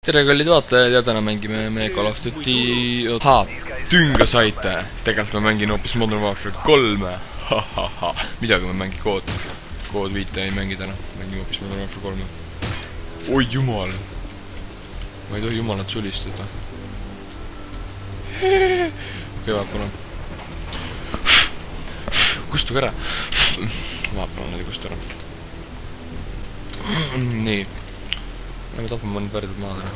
Tere kallid vaatajad ja täna mängime me Call of Duty tünga saite. Tegelikult ma mängin hoopis Modern Warfare 3. Midagi ma mängin kood 5 ei mängi täna. Mängin hoopis Modern Warfare 3. Oi jumal. Ma ei tohi jumalat sulistada. Okei, vaapana. Kustuge ära. Vaapana oli kustu ära. Nii. Ma tapame mõned värdid maad ära.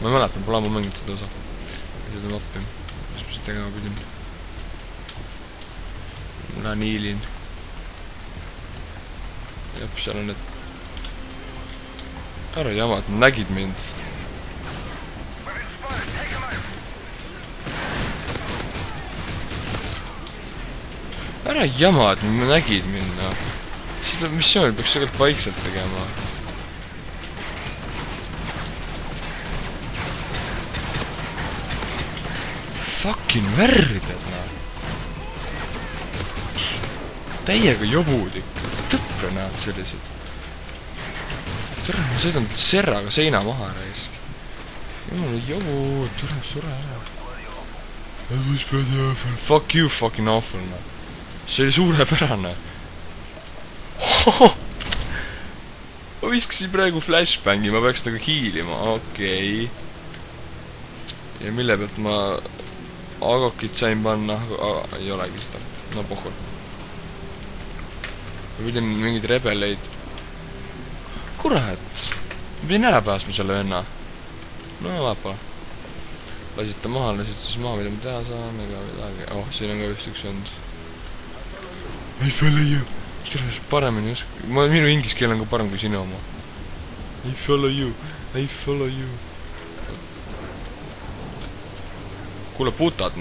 Ma ei mäletan, pole ammu mänginud seda osa. Seda mappi. Mis ma seda tegema pidin? Ma lähen hiilin. Jah, seal on need... Ära jama, et nad nägid mind. Ära jama, et nad nägid mind. Seda missiooni peaks tegelikult vaikselt tegema. Fucking värded, Täiega jobud ikka. Tõpre näed sellised. Tõre, ma sõidan serraga seina maha raisk. Jumal, jobud, tõre, sure ära. Fuck you, fucking awful, See oli suurepärane. Ma viskasin praegu flashbangi, ma peaks nagu hiilima, okei. Ja mille pealt ma agokit sain panna, ei olegi seda. No pohul. Ma pidin mingid rebeleid. Kurat! Ma pidin ära pääsma selle venna. No vaapa. Lasid ta maha, lasid siis maha, mida ma teha saan, ega midagi. Oh, siin on ka just üks vend. I follow you. Terves paremini usk. Minu inglise keel on ka parem kui sinu oma. I follow you. I follow you. Kuule putad,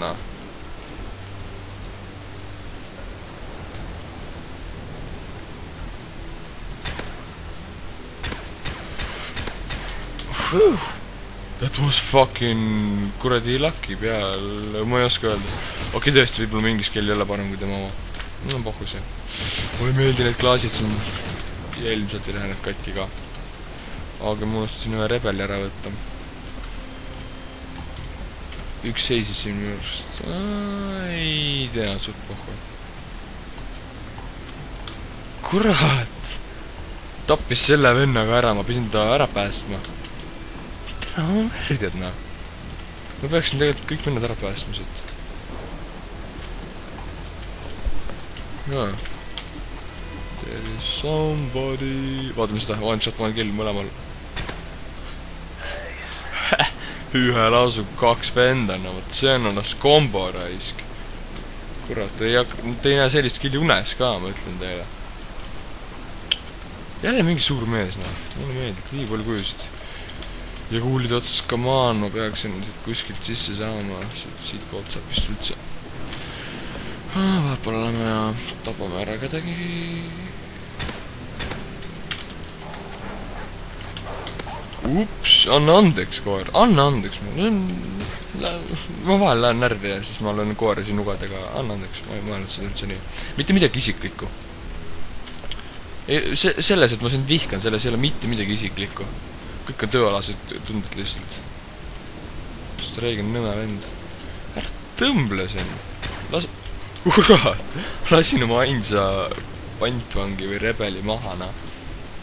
That was fucking kuradi lucky peal, ma ei oska öelda. Okei, tõesti, võib-olla mu inglise keel ei ole parem kui tema oma. No pohku see. Mulle meeldi need klaasid siin. Ja ilmselt ei lähe need katki ka. Aga ma unustasin ühe rebeli ära võtta. Üks seisis siin minu arust. Ei tea, suht pohku. Kurat! Tappis selle vennaga ära, ma pidin ta ära päästma. Tere, ma värdjad, Ma peaksin tegelikult kõik vennad ära päästma siit. Jaa. There is somebody... Vaatame seda, one shot, one kill mõlemal. Ühe lausu 2 venda, võt see on ennast kombo raisk. Kurat, te ei näe sellist killi unes ka, ma ütlen teile. Jälle mingi suur mees, Mulle meeldib, nii palju kujusid. Ja kuulid otsast kamaan, ma peaksin kuskilt sisse saama. Siit poolt saab vist üldse. Vahepeal oleme ja tapame ära kedagi. Ups, anna andeks, koer. Anna andeks. Ma vahel lähen närvi ja siis ma olen koeri nugadega. Anna andeks, ma ei mõelnud seda üldse nii. Mitte midagi isiklikku. Selles, et ma sind vihkan, selles ei ole mitte midagi isiklikku. Kõik on tööalased tunded lihtsalt. Sest Reigen nõme vend. Ära tõmble siin. Urat! Lasin oma ainsa pantvangi või rebeli maha,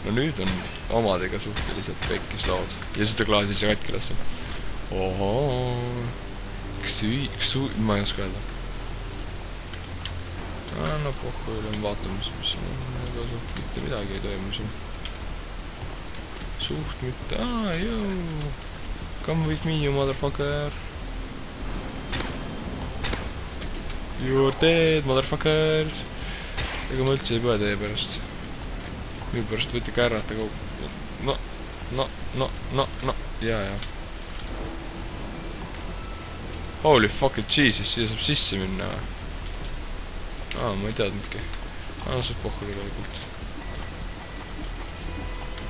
No nüüd on omadega suhteliselt pekkis lood. Ja seda klaasi ei saa katki lasta. Ohoo. Ma ei oska öelda. No pohku olen vaatamas, mis on suht mitte midagi ei toimu siin. Suht mitte. Joo. Come with me, you motherfucker. You're dead, motherfucker. Ega ma üldse ei põe teie pärast. Minu pärast võite käärata kogu... No. Jaa. Holy fucking Jesus, siia saab sisse minna. Ma ei teadnudki. Saab pohku tegelikult.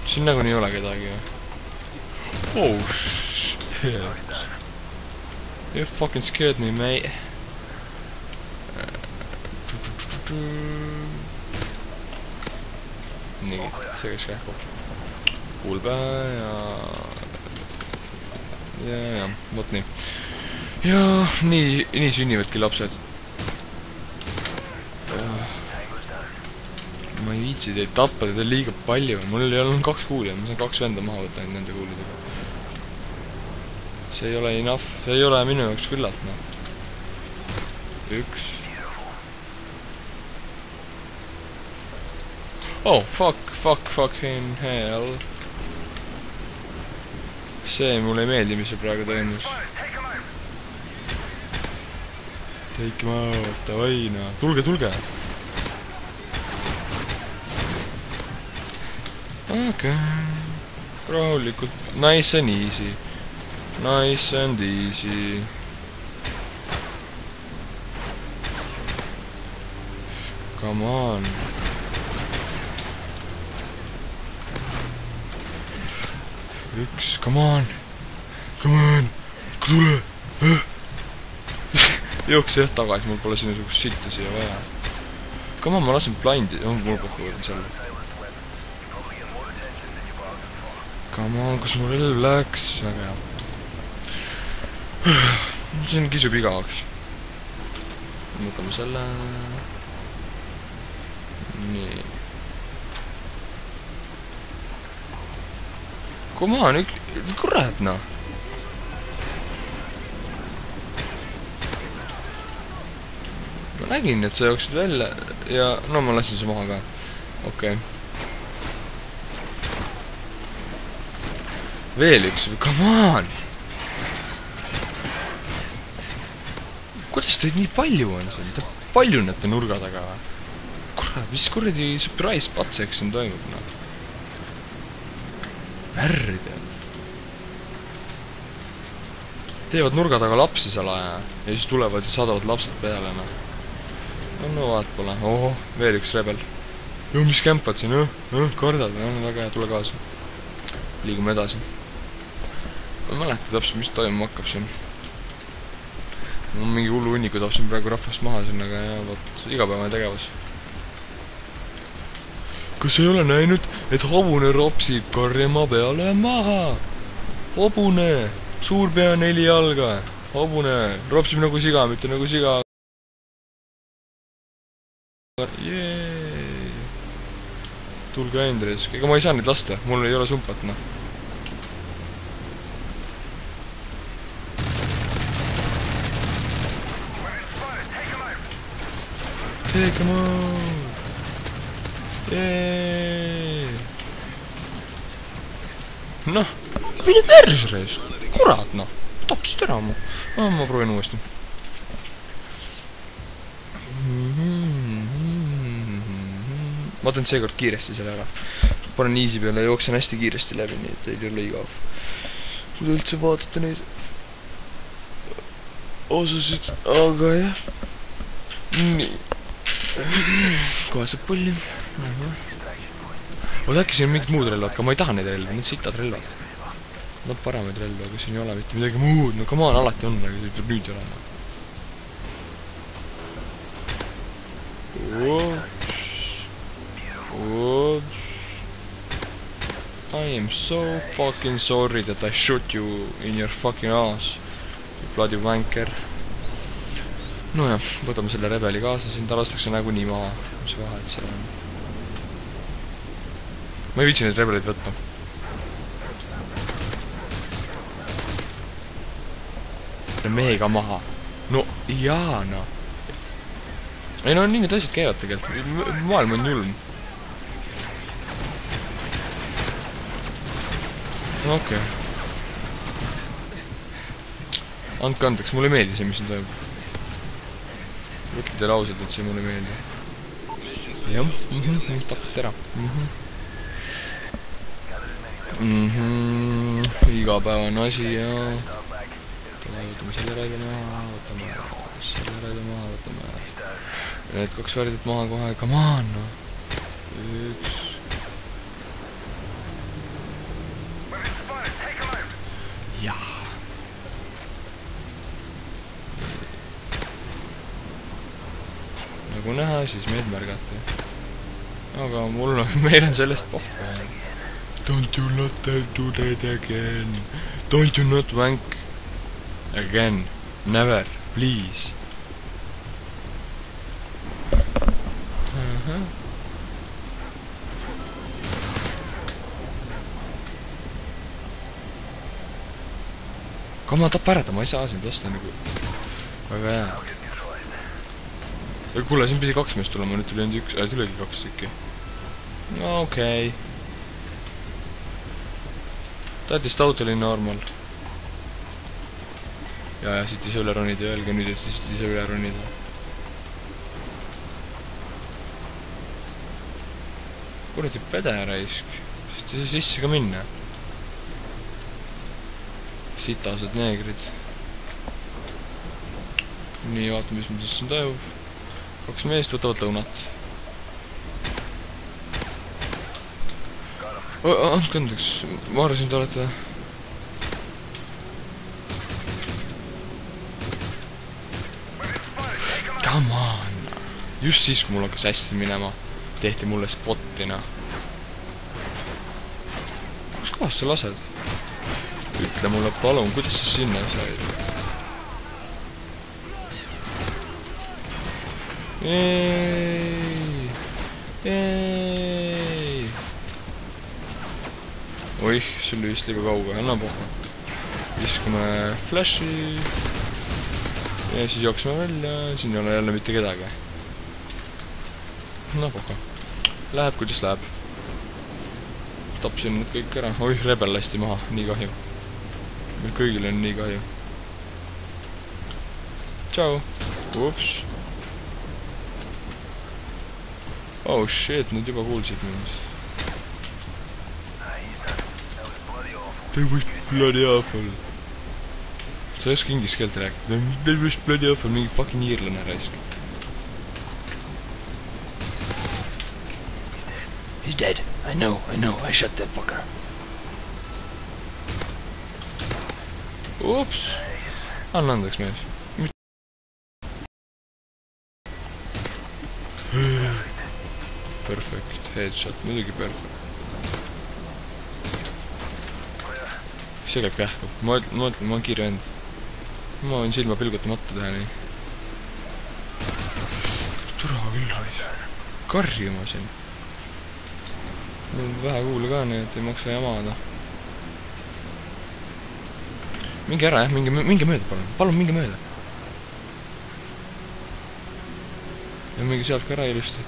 Siin nagu nii ei ole kedagi. Oh shit. You fucking scared me, mate. Nii, see käis kähku. Ulbe ja ja, vot nii. ja nii sünnivadki lapsed. Ma ei viitsi teid tappa, teid on liiga palju. Mul ei olnud 2 kuuli, ma saan 2 venda maha võtta nende kuulidega. See ei ole enough, see ei ole minu jaoks küllalt, noh. 1. Oh, fucking hell. See mulle ei meeldi, mis see praegu toimus. Take him out, davai, noh. Tulge. Okei. Rahulikult. Nice and easy. Come on. Come on. Tule. Jookse jah tagasi, mul pole sinusugust sitta siia vaja. Come on, ma lasen blindi. Mul pohku võrdin selle. Come on, kus mu relv läks? Väga hea. See on kisub igavaks. Võtame selle. Nii. Come on, kurat noh. Ma nägin, et sa jooksid välja ja no ma lasin see maha ka. Okei. Veel üks, come on! Kuidas teid nii palju on siin? Te paljunete nurga taga. Kurat, mis kuradi surprise patseks siin toimub, noh. Värri tead. Teevad nurga taga lapsi seal aja ja siis tulevad ja sadavad lapsed peale, noh. No vaat pole. Oho, veel üks rebel. Jo, mis kämpad siin, kardad? Väga hea, tule kaasa. Liigume edasi. Ma ei mäleta täpselt, mis toimuma hakkab siin. Mingi hullu hunniku tapsin praegu rahvast maha siin, aga jah, võt, igapäevane tegevus. Kas ei ole näinud, et hobune ropsib karjama peale maha? Hobune! Suur pea 4 jalga. Hobune ropsib nagu siga, mitte nagu siga. Jeeey. Tulge Andres. Ega ma ei saa neid lasta, mul ei ole sumpat, noh. Take him out! Jeeey! Noh, mine persreis! Kurat, noh! Tapsid ära mu. Ma proovin uuesti. Ma teen seekord kiiresti selle ära. Panen easy peale ja jooksen hästi kiiresti läbi, nii et teil ei ole igav. Kui te üldse vaatate neid osasid, aga jah. Nii. Kohe saab pulli. Oot, äkki siin on mingid muud relvad, aga ma ei taha neid relvad, need sitad relvad. Nad on paremaid relva, aga siin ei ole mitte midagi muud. No come on, alati on, aga see peab nüüd olema. Oops. I am so fucking sorry that I shoot you in your fucking ass. You bloody wanker. No jah, võtame selle rebeli kaasa, siin talastakse nagunii maha. Mis vahet seal on? Ma ei viitsi neid rebeleid võtta. Mehega maha. No jaa, no. Ei no nii need asjad käivad tegelikult. Maailm on julm. Okei. Andke andeks, mulle ei meeldi see, mis siin toimub. Võtke teile ausalt, et see mulle ei meeldi. Jah, tapate ära. Igapäevane asi ja... Võtame selle raide maha, võtame selle raide maha, võtame need 2 värdit maha kohe, come on, no. 1. Jah. Nagu näha, siis meid märgati. Aga meil on sellest pohku. Don't you not do that again. Don't you not wank. Again. Never. Please. Come on, tapa ära, ma ei saa sind osta nagu. Väga hea. Kuule, siin pidi 2 meest tulema, nüüd tuli ainult 1, tulegi 2 tükki. No okei. That is totally normal. Ja, siit ei saa üle ronida, öelge nüüd, et siit ei saa üle ronida. Kuradi pede raisk. Siit ei saa sisse ka minna. Sitased neegrid. Nii, vaatame, mis meil siin toimub. 2 meest võtavad lõunat. Andke andeks, ma arvasin, te olete... Come on! Just siis, kui mul hakkas hästi minema, tehti mulle spottina. Kus kohas sa lased? Ütle mulle palun, kuidas sa sinna said? Oih, see oli vist liiga kauge, anna pohha. Viskame flashi. Ja siis jooksime välja, siin ei ole jälle mitte kedagi. No pohha. Läheb, kuidas läheb. Tapsin need kõik ära. Oih, rebel lasti maha, nii kahju. Meil kõigil on nii kahju. Tšau. Ups. Oh shit, nad juba kuulsid mind. They was bloody awful. Sa ei oska inglise keelt rääkida. They was bloody awful, mingi fucking iirlane raisk. He's dead. I know, I shot that fucker. Ups. Anna andeks mees. Perfect, headshot, muidugi perfect. See käib kähku, ma ütlen, ma on kiire end. Ma võin silma pilgutamata teha nii. Türa küll rais. Karjuma siin. Mul on vähe kuule ka nii, et ei maksa jamada. Mingi ära jah, mingi mööda palun. Palun mingi mööda. Ja mingi sealt ka ära ilusti.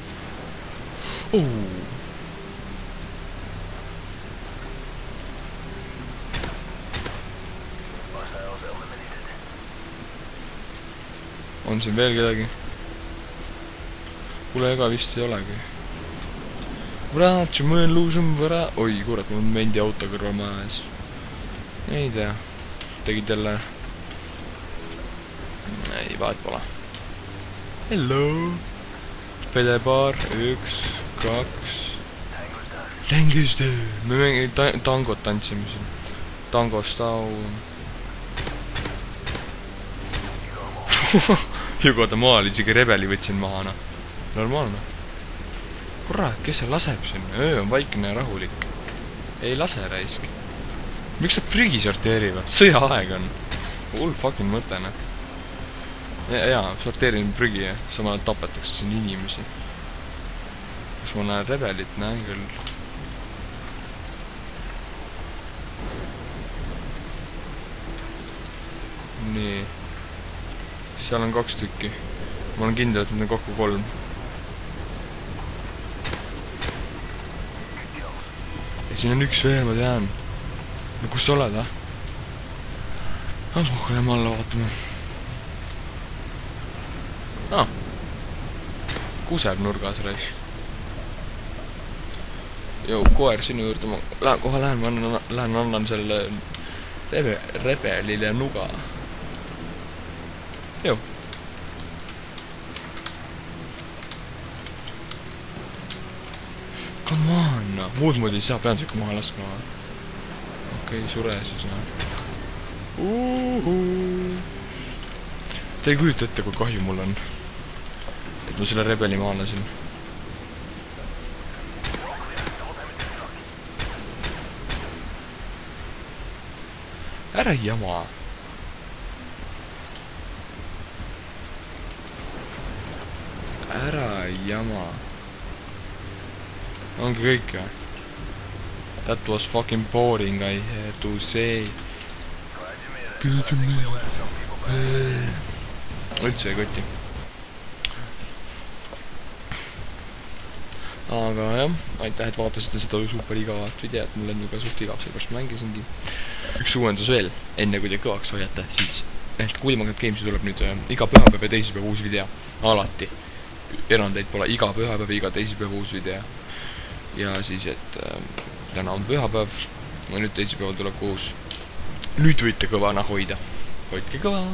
On siin veel kedagi? Kuule, ega vist ei olegi. Vrat, mõen luusum võra... Oi, kurat, mul on mendi auto kõrval majas. Ei tea. Tegid jälle... Ei, vahet pole. Hello! Pedepaar, 1, 2... Tango's there! Me mingi tangot tantsime siin. Tango's down. Hugo ta maal, isegi rebeli võtsin maha, noh. Normaalne. Kurat, kes see laseb siin? Öö on vaikne ja rahulik. Ei lase raisk. Miks sa prügi sorteerivad? Sõjaaeg on. Hull fucking mõte, noh. Jaa, sorteerin prügi ja samal tapetakse siin inimesi. Kas ma näen rebelit? Näen küll. Nii. Seal on 2 tükki. Ma olen kindel, et need on kokku 3. Ja siin on 1 veel, ma tean. No kus sa oled, ah? Hakkame alla vaatama. Kuseb nurgas reis. Jou, koer sinu juurde, ma kohe lähen annan selle rebelile nuga. Jou. Come on, no. Muud moodi ei saa, pean siuke maha laskma. Okei, sure siis, no. Te ei kujuta ette, kui kahju mul on. Et ma selle rebeli maha lasin. Ära jama. ära jama. Ongi kõik või? That was fucking boring, I have to say. Üldse ei koti. Aga jah, aitäh, et vaatasite seda super igavat videot, mul on juba suht igav, sellepärast mängisingi. Üks uuendus veel, enne kui te kõvaks hoiate, siis et Kuulimagat Gamesi tuleb nüüd iga pühapäev ja teisipäev uus video. Alati. Erandeid pole, iga pühapäev, iga teisipäev uus video. Ja siis, et täna on pühapäev, ja nüüd teisipäeval tuleb uus. Nüüd võite kõvana hoida. Hoidke kõva!